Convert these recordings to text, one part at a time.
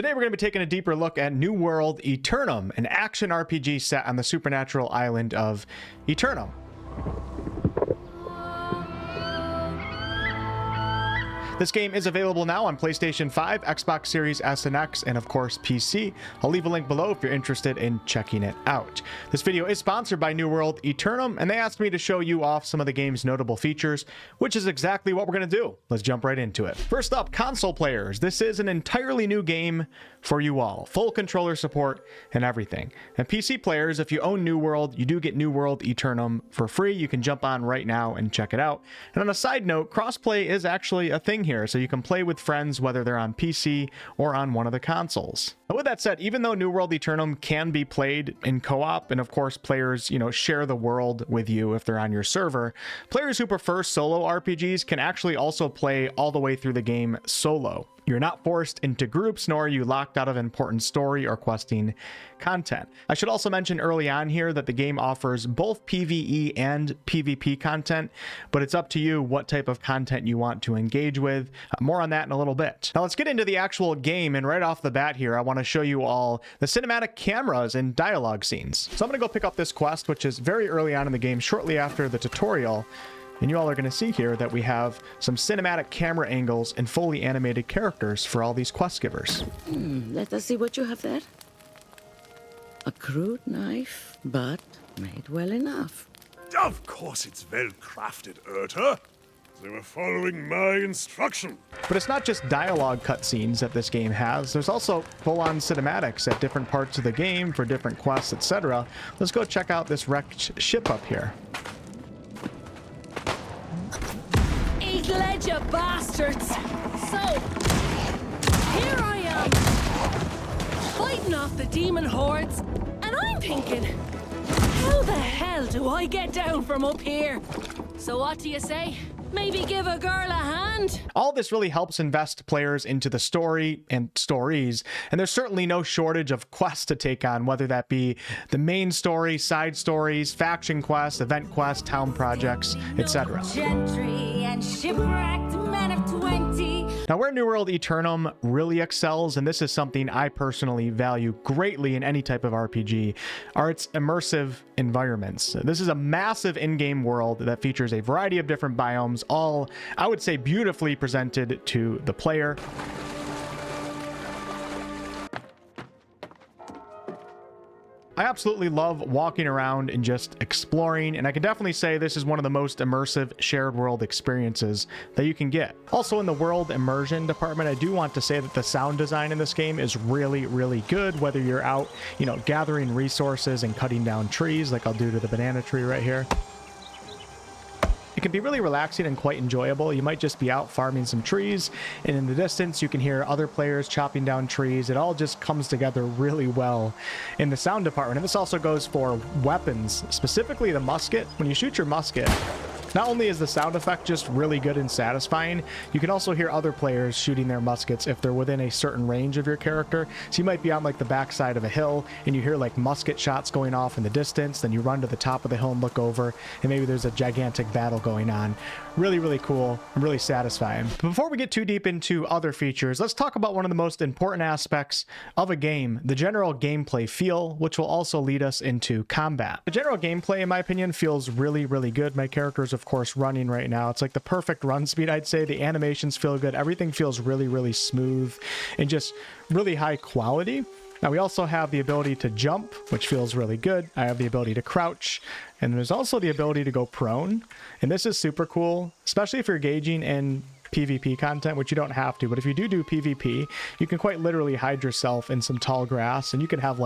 Today we're going to be taking a deeper look at New World Aeternum, an action RPG set on the supernatural island of Aeternum. This game is available now on PlayStation 5, Xbox Series S and X, and of course PC. I'll leave a link below if you're interested in checking it out. This video is sponsored by New World Aeternum, and they asked me to show you off some of the game's notable features, which is exactly what we're going to do. Let's jump right into it. First up, console players. This is an entirely new game for you all. Full controller support and everything. And PC players, if you own New World, you do get New World Aeternum for free. You can jump on right now and check it out. And on a side note, crossplay is actually a thing here, so you can play with friends whether they're on PC or on one of the consoles. But with that said, even though New World Aeternum can be played in co-op, and of course players, share the world with you if they're on your server, players who prefer solo RPGs can actually also play all the way through the game solo. You're not forced into groups, nor are you locked out of important story or questing content. I should also mention early on here that the game offers both PvE and PvP content, but it's up to you what type of content you want to engage with. More on that in a little bit. Now let's get into the actual game, and right off the bat here, I want to show you all the cinematic cameras and dialogue scenes. So I'm going to go pick up this quest, which is very early on in the game, shortly after the tutorial. And you all are going to see here that we have some cinematic camera angles and fully animated characters for all these quest givers. Let us see what you have there. A crude knife, but made well enough. Of course it's well crafted, Urta. They were following my instruction. But it's not just dialogue cutscenes that this game has. There's also full-on cinematics at different parts of the game for different quests, etc. Let's go check out this wrecked ship up here. Ledger bastards! So, here I am, fighting off the demon hordes, and I'm thinking, how the hell do I get down from up here? So what do you say? Maybe give a girl a hand? All this really helps invest players into the story and stories, and there's certainly no shortage of quests to take on, whether that be the main story, side stories, faction quests, event quests, town projects, etc. Gentry and shipwrecked men of 20. Now, where New World Aeternum really excels, and this is something I personally value greatly in any type of RPG, are its immersive environments. This is a massive in-game world that features a variety of different biomes, all, I would say, beautifully presented to the player. I absolutely love walking around and just exploring, and I can definitely say this is one of the most immersive shared world experiences that you can get. Also, in the world immersion department, I do want to say that the sound design in this game is really, really good, whether you're out, gathering resources and cutting down trees like I'll do to the banana tree right here. It can be really relaxing and quite enjoyable. You might just be out farming some trees, and in the distance you can hear other players chopping down trees. It all just comes together really well in the sound department. And this also goes for weapons, specifically the musket. When you shoot your musket, not only is the sound effect just really good and satisfying, you can also hear other players shooting their muskets if they're within a certain range of your character. So you might be on like the backside of a hill and you hear like musket shots going off in the distance, then you run to the top of the hill and look over, and maybe there's a gigantic battle going on. Really, really cool and really satisfying. But before we get too deep into other features, let's talk about one of the most important aspects of a game, the general gameplay feel, which will also lead us into combat. The general gameplay, in my opinion, feels really, really good. My character is, of course, running right now. It's like the perfect run speed, I'd say. The animations feel good. Everything feels really, really smooth and just really high quality. Now, we also have the ability to jump, which feels really good. I have the ability to crouch, and there's also the ability to go prone. And this is super cool, especially if you're engaging in PvP content, which you don't have to, but if you do PvP, you can quite literally hide yourself in some tall grass, and you can have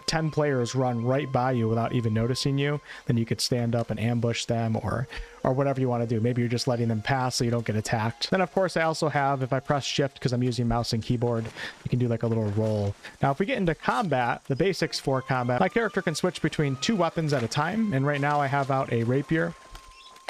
10 players run right by you without even noticing you. Then you could stand up and ambush them or whatever you want to do. Maybe you're just letting them pass so you don't get attacked. Then of course I also have, if I press shift because I'm using mouse and keyboard, you can do like a little roll. Now if we get into combat, the basics for combat, my character can switch between 2 weapons at a time, and right now I have out a rapier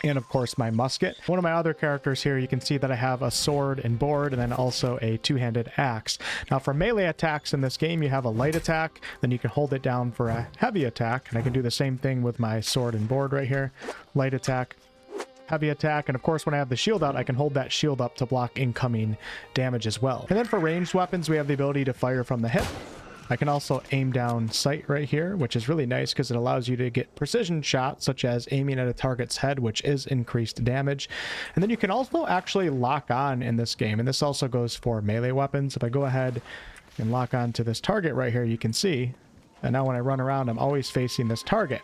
and of course my musket. One of my other characters here, you can see that I have a sword and board, and then also a two-handed axe. Now for melee attacks in this game, you have a light attack, then you can hold it down for a heavy attack, and I can do the same thing with my sword and board right here. Light attack, heavy attack, and of course when I have the shield out, I can hold that shield up to block incoming damage as well. And then for ranged weapons, we have the ability to fire from the hip. I can also aim down sight right here, which is really nice because it allows you to get precision shots, such as aiming at a target's head, which is increased damage. And then you can also actually lock on in this game, and this also goes for melee weapons. If I go ahead and lock on to this target right here, you can see, and now when I run around, I'm always facing this target.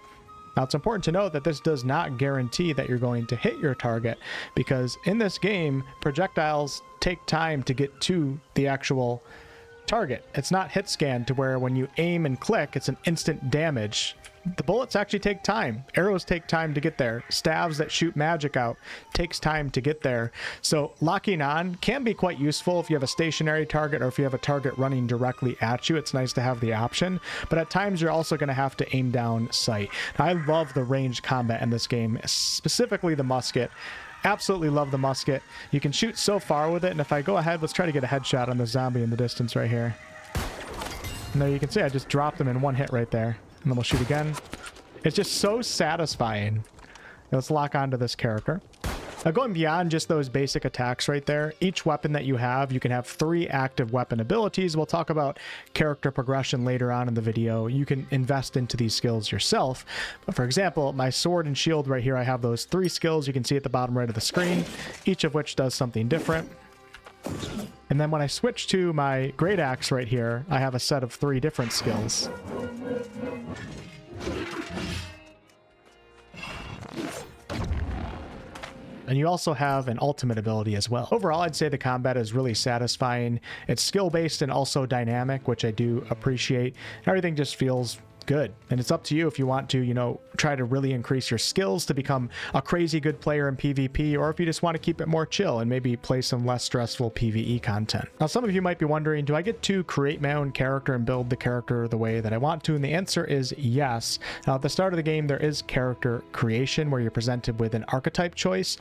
Now, it's important to note that this does not guarantee that you're going to hit your target, because in this game, projectiles take time to get to the actual target. It's not hit scan to where when you aim and click, it's an instant damage. The bullets actually take time. Arrows take time to get there. Staves that shoot magic out takes time to get there. So locking on can be quite useful if you have a stationary target or if you have a target running directly at you. It's nice to have the option, but at times you're also going to have to aim down sight. Now, I love the ranged combat in this game, specifically the musket. Absolutely love the musket. You can shoot so far with it, and if I go ahead, let's try to get a headshot on the zombie in the distance right here. And there you can see I just dropped him in one hit right there. And then we'll shoot again. It's just so satisfying. Let's lock onto this character. Now, going beyond just those basic attacks right there, each weapon that you can have 3 active weapon abilities. We'll talk about character progression later on in the video. You can invest into these skills yourself. But for example, my sword and shield right here, I have those 3 skills you can see at the bottom right of the screen, each of which does something different. And then when I switch to my great axe right here, I have a set of 3 different skills. And you also have an ultimate ability as well. Overall, I'd say the combat is really satisfying. It's skill-based and also dynamic, which I do appreciate. Everything just feels good. And it's up to you if you want to, try to really increase your skills to become a crazy good player in PvP, or if you just want to keep it more chill and maybe play some less stressful PvE content. Now, some of you might be wondering, do I get to create my own character and build the character the way that I want to? And the answer is yes. Now, at the start of the game, there is character creation where you're presented with an archetype choice.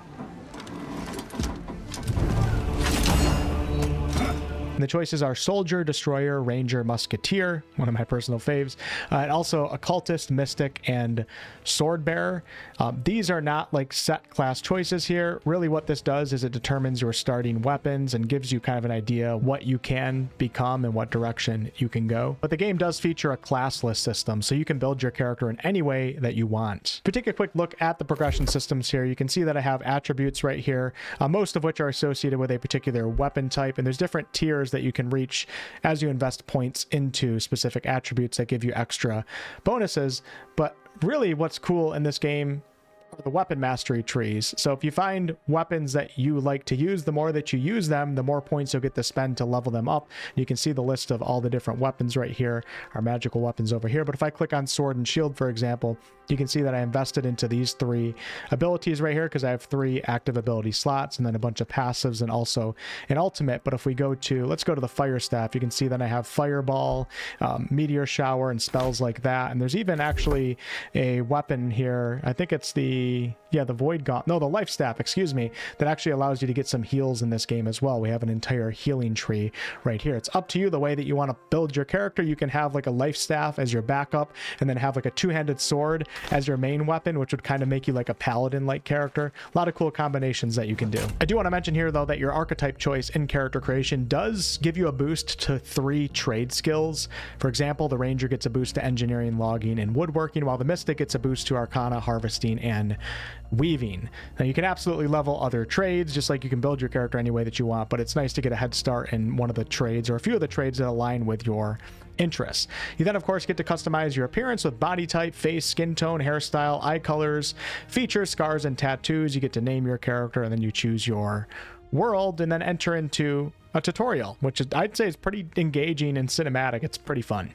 And the choices are Soldier, Destroyer, Ranger, Musketeer, one of my personal faves, and also Occultist, Mystic, and Sword Bearer. These are not like set class choices here. Really what this does is it determines your starting weapons and gives you kind of an idea what you can become and what direction you can go. But the game does feature a classless system, so you can build your character in any way that you want. If we take a quick look at the progression systems here, you can see that I have attributes right here, most of which are associated with a particular weapon type, and there's different tiers that you can reach as you invest points into specific attributes that give you extra bonuses. But really what's cool in this game are the weapon mastery trees. So if you find weapons that you like to use, the more that you use them, the more points you'll get to spend to level them up. You can see the list of all the different weapons right here, our magical weapons over here. But if I click on sword and shield, for example, you can see that I invested into these 3 abilities right here because I have 3 active ability slots and then a bunch of passives and also an ultimate. But if we go to, let's go to the fire staff, you can see that I have fireball, meteor shower, and spells like that. And there's even actually a weapon here. I think it's the void gauntlet. No, the life staff, excuse me, that actually allows you to get some heals in this game as well. We have an entire healing tree right here. It's up to you the way that you want to build your character. You can have like a life staff as your backup and then have like a 2-handed sword as your main weapon, which would kind of make you like a paladin-like character. A lot of cool combinations that you can do. I do want to mention here though that your archetype choice in character creation does give you a boost to 3 trade skills. For example, the ranger gets a boost to engineering, logging, and woodworking, while the mystic gets a boost to arcana, harvesting, and weaving. Now you can absolutely level other trades, just like you can build your character any way that you want, but it's nice to get a head start in one of the trades or a few of the trades that align with your interests. You then of course get to customize your appearance with body type, face, skin tone, hairstyle, eye colors, features, scars, and tattoos. You get to name your character and then you choose your world and then enter into a tutorial, which is, I'd say, is pretty engaging and cinematic. It's pretty fun.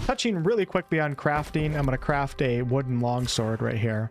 Touching really quickly on crafting, I'm going to craft a wooden longsword right here.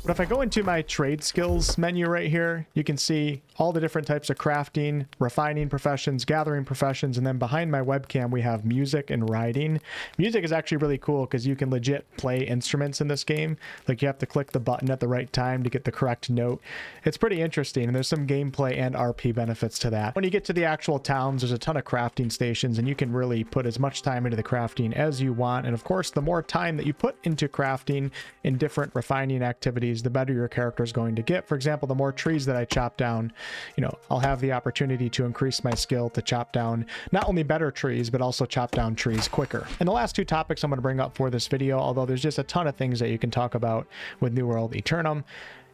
But if I go into my trade skills menu right here, you can see all the different types of crafting, refining professions, gathering professions, and then behind my webcam we have music and riding. Music is actually really cool because you can legit play instruments in this game. Like you have to click the button at the right time to get the correct note. It's pretty interesting, and there's some gameplay and RP benefits to that. When you get to the actual towns, there's a ton of crafting stations, and you can really put as much time into the crafting as you want. And of course, the more time that you put into crafting in different refining activities, the better your character is going to get. For example, the more trees that I chop down, you know, I'll have the opportunity to increase my skill to chop down not only better trees, but also chop down trees quicker. And the last two topics I'm going to bring up for this video, although there's just a ton of things that you can talk about with New World Aeternum.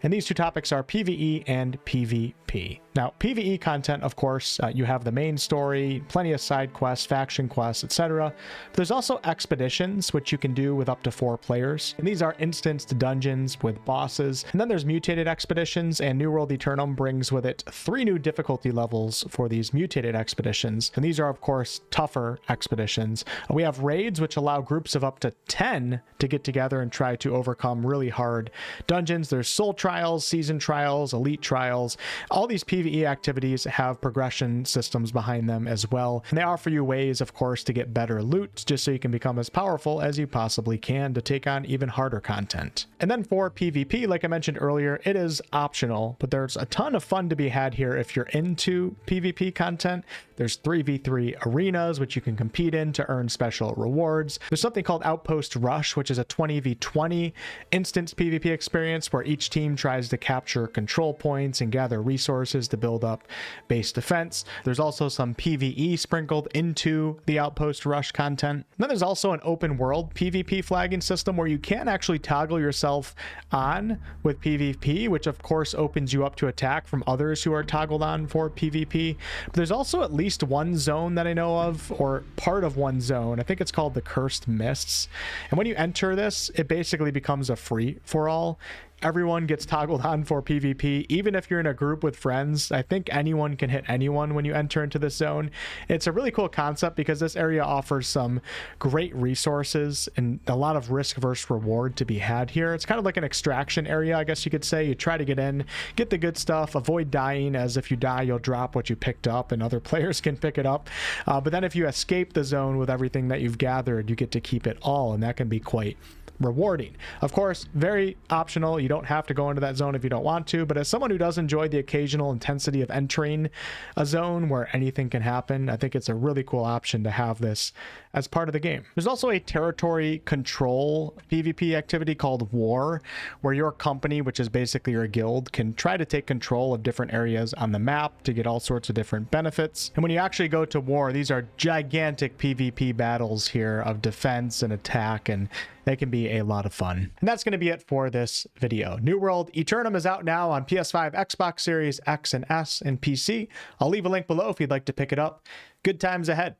And these two topics are PvE and PvP. Now, PvE content, of course, you have the main story, plenty of side quests, faction quests, etc. But there's also expeditions, which you can do with up to 4 players. And these are instanced dungeons with bosses. And then there's mutated expeditions, and New World Aeternum brings with it 3 new difficulty levels for these mutated expeditions. And these are, of course, tougher expeditions. We have raids, which allow groups of up to 10 to get together and try to overcome really hard dungeons. There's soul trials, season trials, elite trials. All these PvE activities have progression systems behind them as well. And they offer you ways, of course, to get better loot, just so you can become as powerful as you possibly can to take on even harder content. And then for PvP, like I mentioned earlier, it is optional, but there's a ton of fun to be had here if you're into PvP content. There's 3v3 arenas, which you can compete in to earn special rewards. There's something called Outpost Rush, which is a 20v20 instance PvP experience where each team tries to capture control points and gather resources to build up base defense. There's also some PvE sprinkled into the Outpost Rush content. Then there's also an open world PvP flagging system where you can actually toggle yourself on with PvP, which of course opens you up to attack from others who are toggled on for PvP. But there's also at least one zone that I know of, or part of one zone. I think it's called the Cursed Mists. And when you enter this, it basically becomes a free for all. Everyone gets toggled on for PvP. Even if you're in a group with friends, I think anyone can hit anyone when you enter into this zone. It's a really cool concept because this area offers some great resources and a lot of risk versus reward to be had here. It's kind of like an extraction area, I guess you could say. You try to get in, get the good stuff, avoid dying, as if you die, you'll drop what you picked up and other players can pick it up. But then if you escape the zone with everything that you've gathered, you get to keep it all, and that can be quite rewarding. Of course, very optional. You don't have to go into that zone if you don't want to, but as someone who does enjoy the occasional intensity of entering a zone where anything can happen, I think it's a really cool option to have this as part of the game. There's also a territory control PvP activity called War, where your company, which is basically your guild, can try to take control of different areas on the map to get all sorts of different benefits. And when you actually go to war, these are gigantic PvP battles here of defense and attack, and they can be a lot of fun. And that's going to be it for this video. New World Aeternum is out now on PS5, Xbox Series X and S, and PC. I'll leave a link below if you'd like to pick it up. Good times ahead.